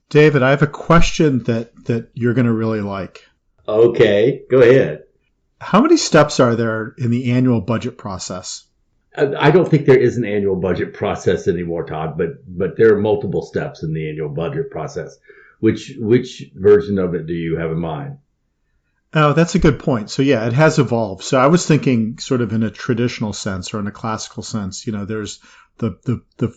David, I have a question that you're going to really like. Okay, go ahead. How many steps are there in the annual budget process? I don't think there is an annual budget process anymore, Todd, but there are multiple steps in the annual budget process. Which version of it do you have in mind? Oh, that's a good point. So yeah, it has evolved. So I was thinking sort of in a traditional sense or in a classical sense. There's the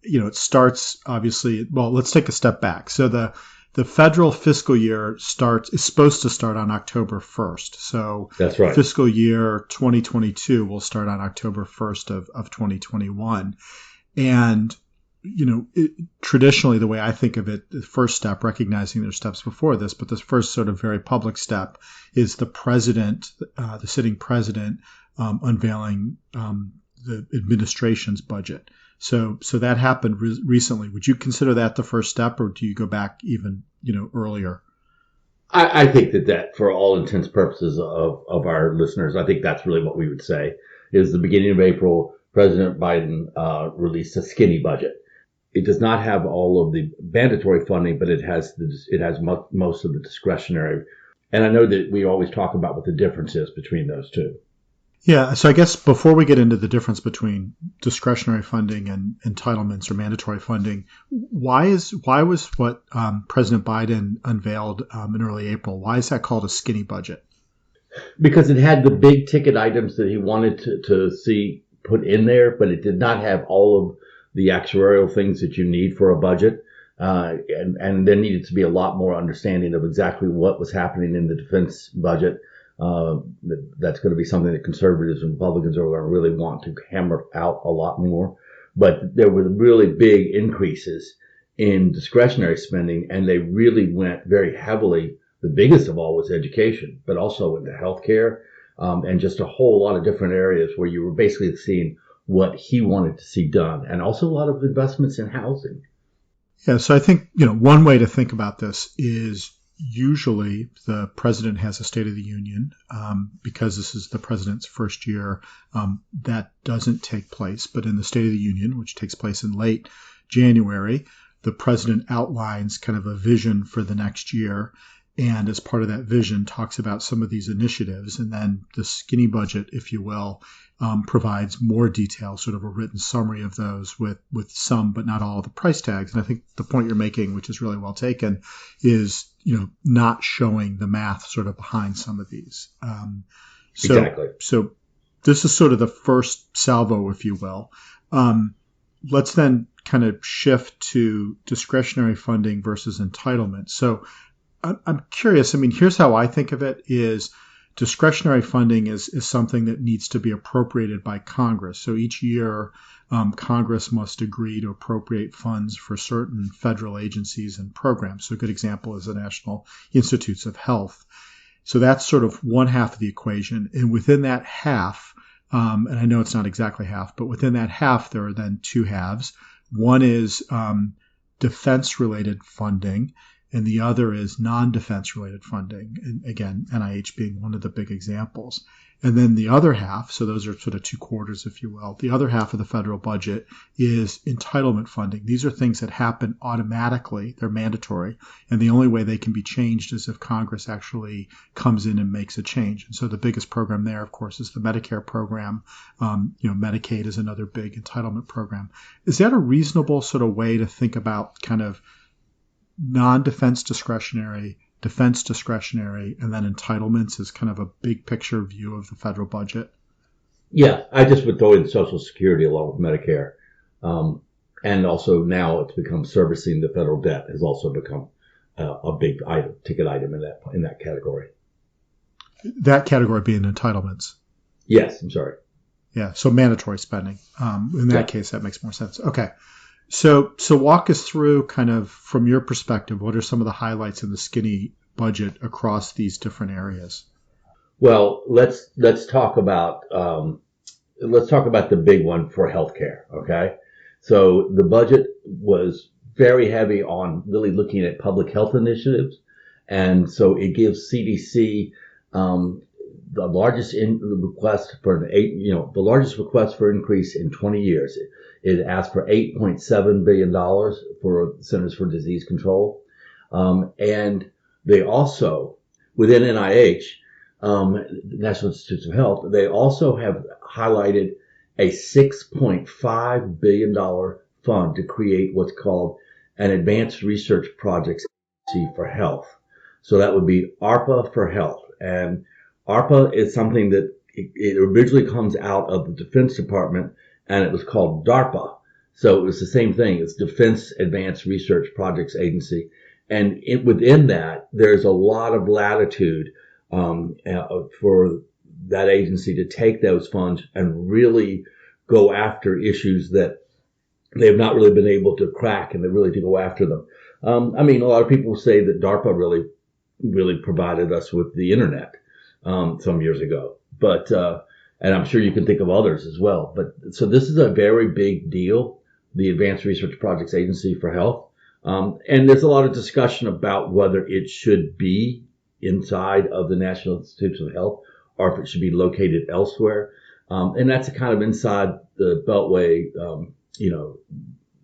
it starts obviously. Well, let's take a step back. So the federal fiscal year is supposed to start on October 1st. So That's right. fiscal year 2022 will start on October 1st of 2021. And traditionally, the way I think of it, the first step, recognizing there's steps before this, but the first sort of very public step is the president, the sitting president, unveiling the administration's budget. So that happened recently. Would you consider that the first step, or do you go back even earlier? I think that for all intents and purposes of our listeners, I think that's really what we would say is the beginning of April, President Biden released a skinny budget. It does not have all of the mandatory funding, but it has most of the discretionary. And I know that we always talk about what the difference is between those two. Yeah, so I guess before we get into the difference between discretionary funding and entitlements or mandatory funding, why was what President Biden unveiled in early April? Why is that called a skinny budget? Because it had the big ticket items that he wanted to see put in there, but it did not have all of the actuarial things that you need for a budget. And there needed to be a lot more understanding of exactly what was happening in the defense budget. That's going to be something that conservatives and Republicans are going to really want to hammer out a lot more. But there were really big increases in discretionary spending, and they really went very heavily. The biggest of all was education, but also into healthcare, and just a whole lot of different areas where you were basically seeing what he wanted to see done, and also a lot of investments in housing. Yeah, so I think, one way to think about this is usually the president has a State of the Union because this is the president's first year. That doesn't take place. But in the State of the Union, which takes place in late January, the president outlines kind of a vision for the next year. And as part of that vision, talks about some of these initiatives. And then the skinny budget, if you will, provides more detail, sort of a written summary of those with some, but not all of the price tags. And I think the point you're making, which is really well taken, is, not showing the math sort of behind some of these. Exactly. So this is sort of the first salvo, if you will. Let's then kind of shift to discretionary funding versus entitlement. So I'm curious. I mean, here's how I think of it is discretionary funding is something that needs to be appropriated by Congress. So each year, Congress must agree to appropriate funds for certain federal agencies and programs. So a good example is the National Institutes of Health. So that's sort of one half of the equation. And within that half, and I know it's not exactly half, but within that half, there are then two halves. One is defense-related funding, and the other is non-defense related funding. And again, NIH being one of the big examples. And then the other half, so those are sort of two quarters, if you will, the other half of the federal budget is entitlement funding. These are things that happen automatically. They're mandatory. And the only way they can be changed is if Congress actually comes in and makes a change. And so the biggest program there, of course, is the Medicare program. Medicaid is another big entitlement program. Is that a reasonable sort of way to think about kind of non-defense discretionary, defense discretionary, and then entitlements is kind of a big picture view of the federal budget? Yeah, I just would throw in Social Security along with Medicare. And also now it's become servicing the federal debt has also become a big item, ticket item in that category. That category being entitlements. Yes, I'm sorry. Yeah, so mandatory spending. In that case, that makes more sense. Okay. So walk us through kind of from your perspective, what are some of the highlights in the skinny budget across these different areas? Well, let's talk about the big one for healthcare. Okay, so the budget was very heavy on really looking at public health initiatives, and so it gives CDC the largest request for increase in 20 years. It asked for $8.7 billion for Centers for Disease Control. And they also, within NIH, National Institutes of Health, they also have highlighted a $6.5 billion fund to create what's called an Advanced Research Projects Agency for Health. So that would be ARPA for Health. And ARPA is something that it originally comes out of the Defense Department, and it was called DARPA. So it was the same thing. It's Defense Advanced Research Projects Agency. And within that, there's a lot of latitude for that agency to take those funds and really go after issues that they have not really been able to crack, and they really to go after them. I mean, a lot of people say that DARPA really provided us with the internet some years ago, but and I'm sure you can think of others as well. But so this is a very big deal, the Advanced Research Projects Agency for Health, and there's a lot of discussion about whether it should be inside of the National Institutes of Health or if it should be located elsewhere, and that's a kind of inside the Beltway,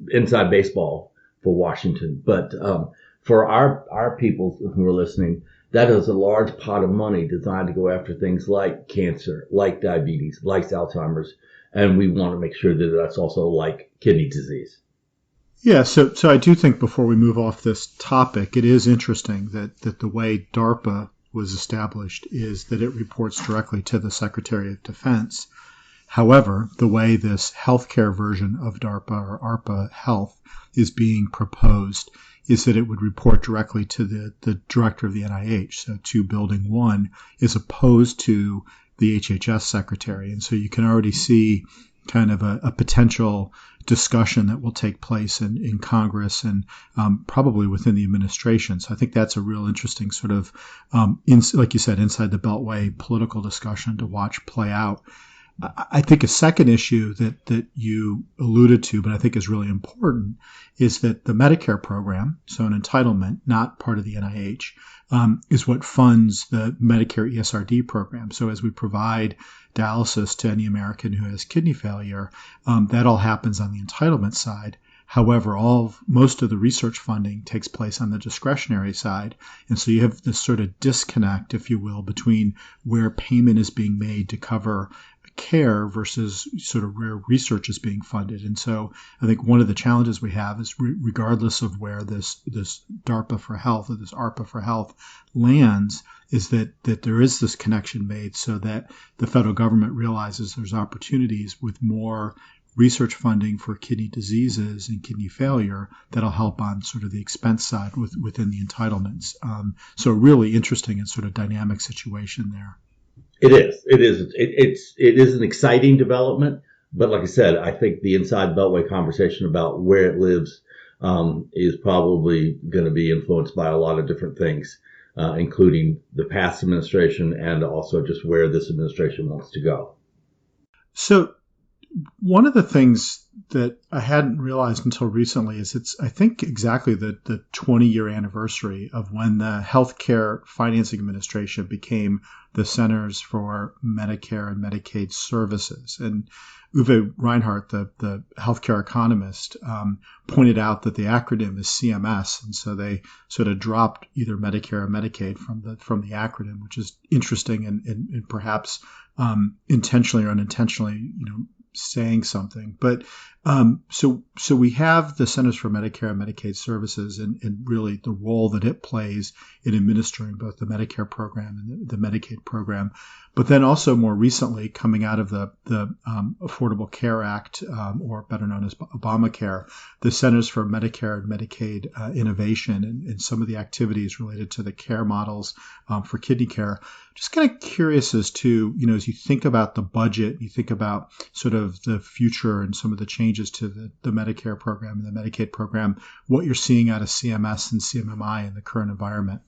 inside baseball for Washington. But for our people who are listening, that is a large pot of money designed to go after things like cancer, like diabetes, like Alzheimer's, and we want to make sure that that's also like kidney disease. Yeah, so I do think before we move off this topic, it is interesting that the way DARPA was established is that it reports directly to the Secretary of Defense. However, the way this healthcare version of DARPA or ARPA Health is being proposed is that it would report directly to the director of the NIH, so to Building 1, as opposed to the HHS secretary. And so you can already see kind of a potential discussion that will take place in Congress and probably within the administration. So I think that's a real interesting sort of, like you said, inside the Beltway political discussion to watch play out. I think a second issue that you alluded to, but I think is really important, is that the Medicare program, so an entitlement, not part of the NIH, is what funds the Medicare ESRD program. So as we provide dialysis to any American who has kidney failure, that all happens on the entitlement side. However, most of the research funding takes place on the discretionary side. And so you have this sort of disconnect, if you will, between where payment is being made to cover care versus sort of where research is being funded. And so I think one of the challenges we have is regardless of where this DARPA for Health or this ARPA for Health lands, is that there is this connection made so that the federal government realizes there's opportunities with more research funding for kidney diseases and kidney failure that'll help on sort of the expense side within the entitlements. So really interesting and sort of dynamic situation there. It is. It is an exciting development, but like I said, I think the inside Beltway conversation about where it lives is probably going to be influenced by a lot of different things, including the past administration and also just where this administration wants to go. So one of the things that I hadn't realized until recently is it's, I think, exactly the 20-year anniversary of when the Healthcare Financing Administration became the Centers for Medicare and Medicaid Services. And Uwe Reinhardt, the healthcare economist, pointed out that the acronym is CMS, and so they sort of dropped either Medicare or Medicaid from the acronym, which is interesting and perhaps intentionally or unintentionally, saying something. But so we have the Centers for Medicare and Medicaid Services and really the role that it plays in administering both the Medicare program and the Medicaid program. But then also more recently, coming out of the Affordable Care Act, or better known as Obamacare, the Centers for Medicare and Medicaid Innovation and some of the activities related to the care models for kidney care. Just kind of curious as to, as you think about the budget, you think about sort of the future and some of the changes to the Medicare program and the Medicaid program, what you're seeing out of CMS and CMMI in the current environment.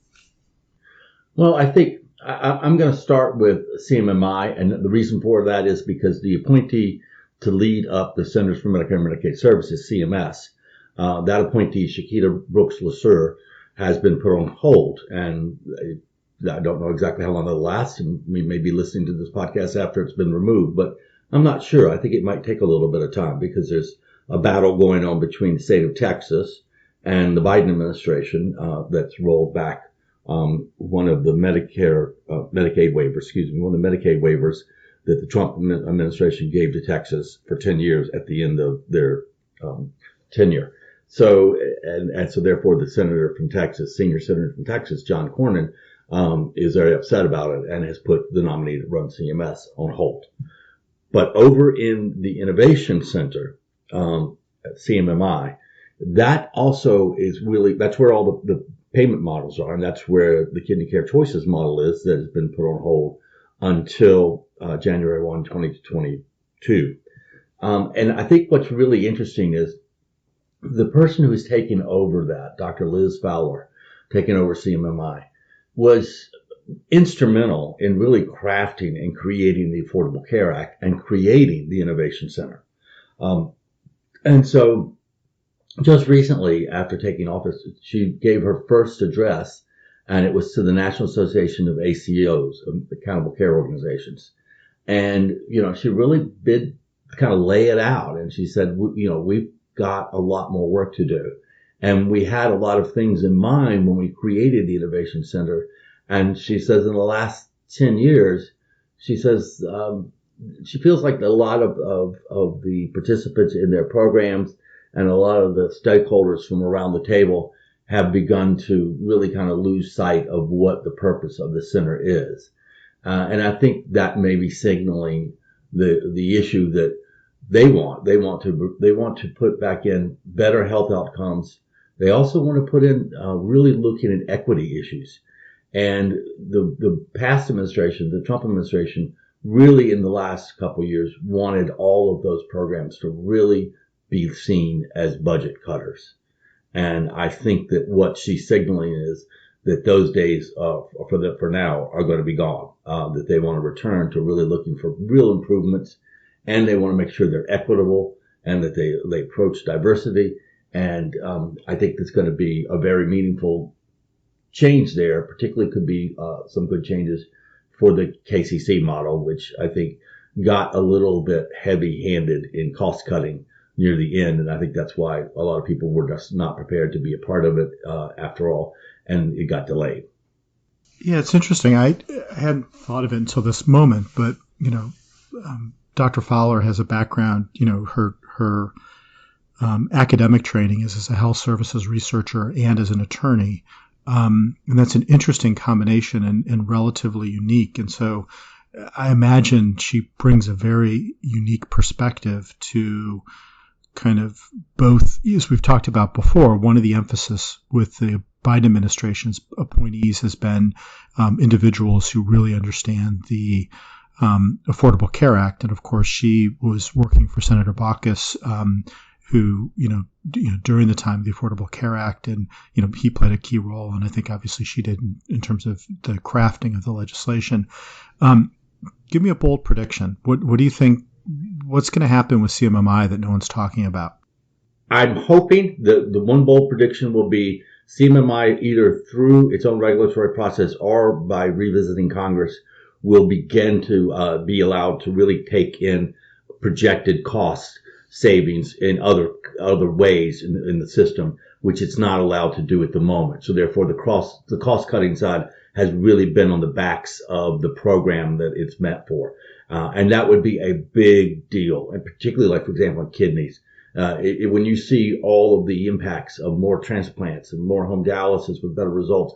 Well, I think I'm going to start with CMMI, and the reason for that is because the appointee to lead up the Centers for Medicare and Medicaid Services, CMS, that appointee, Shakita Brooks-LaSure, has been put on hold, and I don't know exactly how long it'll last, and we may be listening to this podcast after it's been removed, but I'm not sure. I think it might take a little bit of time because there's a battle going on between the state of Texas and the Biden administration that's rolled back one of the Medicaid waivers that the Trump administration gave to Texas for 10 years at the end of their tenure. So, and so therefore the senior senator from Texas, John Cornyn, is very upset about it and has put the nominee to run CMS on hold. But over in the Innovation Center, at CMMI, that also is really, that's where all the payment models are, and that's where the Kidney Care Choices model is that has been put on hold until January 1, 2022. And I think what's really interesting is the person who is taking over that, Dr. Liz Fowler, taking over CMMI, was instrumental in really crafting and creating the Affordable Care Act and creating the Innovation Center. And so just recently, after taking office, she gave her first address, and it was to the National Association of ACOs, Accountable Care Organizations. And, she really did kind of lay it out. And she said, we've got a lot more work to do. And we had a lot of things in mind when we created the Innovation Center. And she says in the last 10 years, she says she feels like a lot of the participants in their programs and a lot of the stakeholders from around the table have begun to really kind of lose sight of what the purpose of the center is. And I think that may be signaling the issue that they want. They want to put back in better health outcomes. They also want to put in really looking at equity issues. And the past administration, the Trump administration, really in the last couple of years wanted all of those programs to really be seen as budget cutters. And I think that what she's signaling is that those days for now are going to be gone, that they want to return to really looking for real improvements, and they want to make sure they're equitable and that they approach diversity. And I think there's going to be a very meaningful change there, particularly could be some good changes for the KCC model, which I think got a little bit heavy-handed in cost cutting near the end. And I think that's why a lot of people were just not prepared to be a part of it after all, and it got delayed. Yeah, it's interesting. I hadn't thought of it until this moment, but, Dr. Fowler has a background, her academic training is as a health services researcher and as an attorney. And that's an interesting combination and relatively unique. And so I imagine she brings a very unique perspective to kind of both, as we've talked about before, one of the emphasis with the Biden administration's appointees has been individuals who really understand the Affordable Care Act. And of course, she was working for Senator Baucus, who, during the time of the Affordable Care Act, and, he played a key role. And I think obviously she did in terms of the crafting of the legislation. Give me a bold prediction. What do you think? What's going to happen with CMMI that no one's talking about? I'm hoping that the one bold prediction will be CMMI, either through its own regulatory process or by revisiting Congress, will begin to be allowed to really take in projected cost savings in other ways in the system, which it's not allowed to do at the moment. So therefore, the cost cutting side has really been on the backs of the program that it's meant for. And that would be a big deal, and particularly, like, for example, in kidneys. When you see all of the impacts of more transplants and more home dialysis with better results,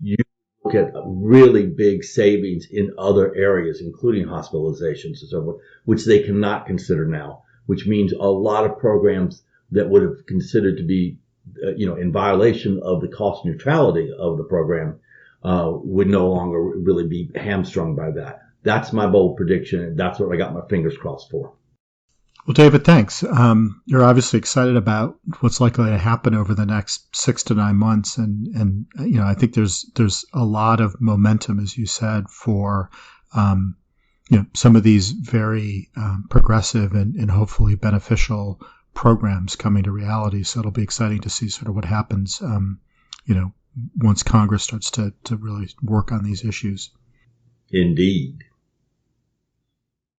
you look at really big savings in other areas, including hospitalizations and so forth, which they cannot consider now, which means a lot of programs that would have considered to be, in violation of the cost neutrality of the program, would no longer really be hamstrung by that. That's my bold prediction, and that's what I got my fingers crossed for. Well, David, thanks. You're obviously excited about what's likely to happen over the next 6 to 9 months, and I think there's a lot of momentum, as you said, for some of these very progressive and hopefully beneficial programs coming to reality. So it'll be exciting to see sort of what happens, once Congress starts to really work on these issues. Indeed.